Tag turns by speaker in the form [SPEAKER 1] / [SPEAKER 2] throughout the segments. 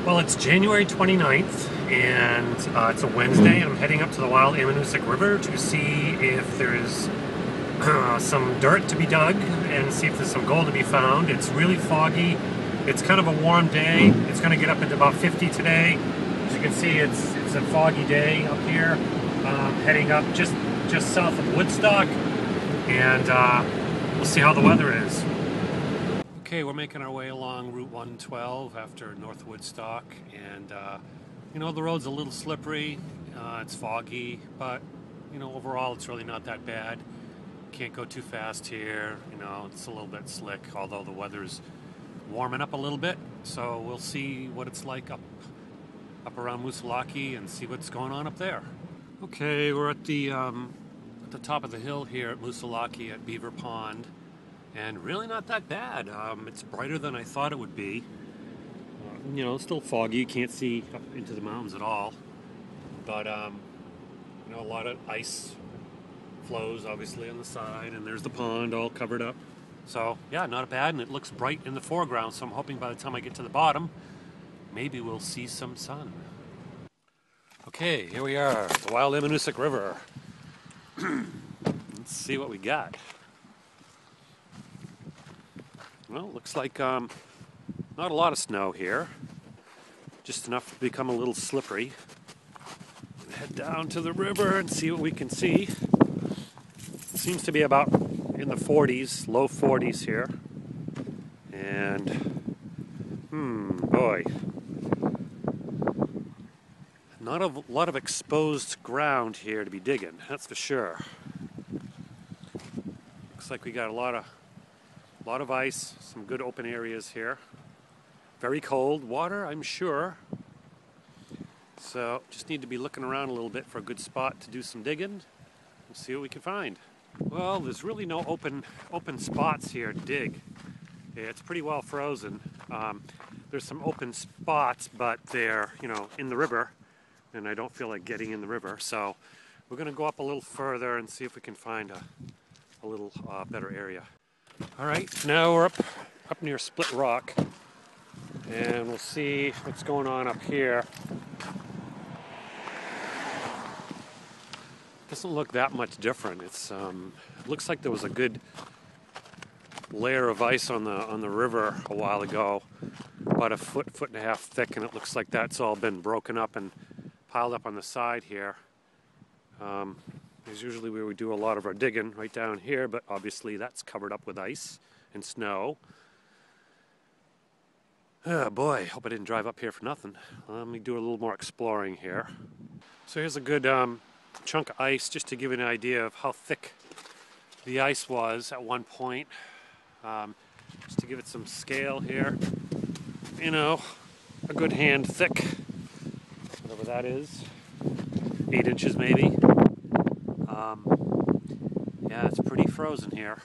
[SPEAKER 1] Well, it's January 29th, and it's a Wednesday, and I'm heading up to the wild Ammonoosuc River to see if there is some dirt to be dug and see if there's some gold to be found. It's really foggy. It's kind of a warm day. It's going to get up into about 50 today. As you can see, it's a foggy day up here, heading up just south of Woodstock, and we'll see how the weather is. Okay, we're making our way along Route 112 after North Woodstock, and you know, the road's a little slippery, it's foggy, but you know, overall it's really not that bad. Can't go too fast here, you know, it's a little bit slick, although the weather's warming up a little bit, so we'll see what it's like up around Ammonoosuc and see what's going on up there. Okay, we're at the top of the hill here at Ammonoosuc at Beaver Pond. And really not that bad. It's brighter than I thought it would be. You know, it's still foggy. You can't see up into the mountains at all. But, you know, a lot of ice flows, obviously, on the side. And there's the pond all covered up. So, yeah, not bad. And it looks bright in the foreground. So I'm hoping by the time I get to the bottom, maybe we'll see some sun. Okay, here we are. The wild Ammonoosuc River. Let's see what we got. Well, looks like not a lot of snow here, just enough to become a little slippery. Head down to the river and see what we can see. It seems to be about in the 40s, low 40s here. And, boy, not a lot of exposed ground here to be digging, that's for sure. Looks like we got a lot of ice, some good open areas here. Very cold water, I'm sure. So just need to be looking around a little bit for a good spot to do some digging. We'll see what we can find. Well, there's really no open spots here to dig. It's pretty well frozen. There's some open spots, but they're, you know, in the river, and I don't feel like getting in the river. So we're going to go up a little further and see if we can find a little better area. All right, now we're up near Split Rock, and we'll see what's going on up here. Doesn't look that much different. It's it looks like there was a good layer of ice on the river a while ago, about a foot and a half thick, and it looks like that's all been broken up and piled up on the side here. Is usually where we do a lot of our digging, right down here, but obviously that's covered up with ice and snow. Oh boy, hope I didn't drive up here for nothing. Let me do a little more exploring here. So here's a good chunk of ice, just to give you an idea of how thick the ice was at one point. Just to give it some scale here. You know, a good hand thick, whatever that is, 8 inches maybe. Yeah, it's pretty frozen here.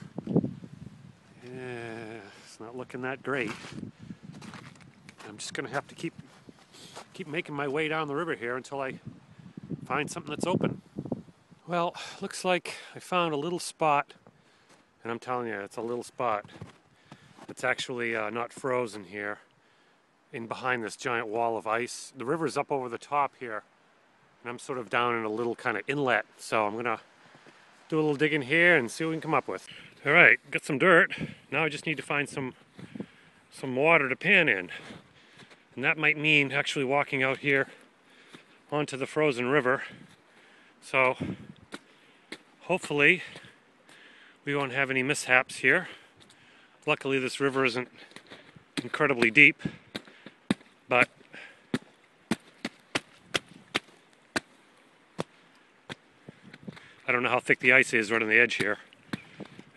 [SPEAKER 1] Yeah, it's not looking that great. I'm just going to have to keep making my way down the river here until I find something that's open. Well, looks like I found a little spot, and I'm telling you, it's a little spot. It's actually not frozen here, in behind this giant wall of ice. The river's up over the top here, and I'm sort of down in a little kind of inlet, so I'm going to do a little digging here and see what we can come up with. All right, got some dirt. Now I just need to find some water to pan in. And that might mean actually walking out here onto the frozen river. So hopefully we won't have any mishaps here. Luckily this river isn't incredibly deep, but I don't know how thick the ice is right on the edge here.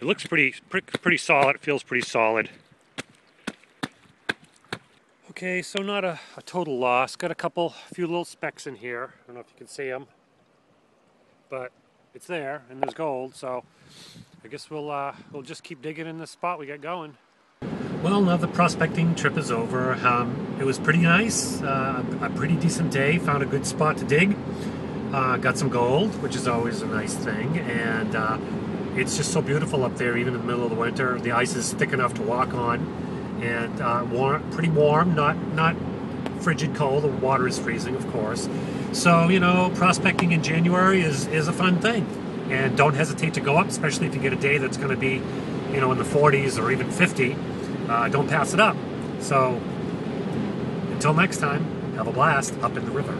[SPEAKER 1] It looks pretty solid. It feels pretty solid. Okay, so not a total loss. Got a few little specks in here. I don't know if you can see them, but it's there, and there's gold. So I guess we'll just keep digging in this spot we got going. Well, now the prospecting trip is over. It was pretty nice. A pretty decent day. Found a good spot to dig. Got some gold, which is always a nice thing, and it's just so beautiful up there, even in the middle of the winter. The ice is thick enough to walk on, and pretty warm, not frigid cold. The water is freezing, of course. So, you know, prospecting in January is a fun thing. And don't hesitate to go up, especially if you get a day that's going to be, you know, in the 40s or even 50. Don't pass it up. So, until next time, have a blast up in the river.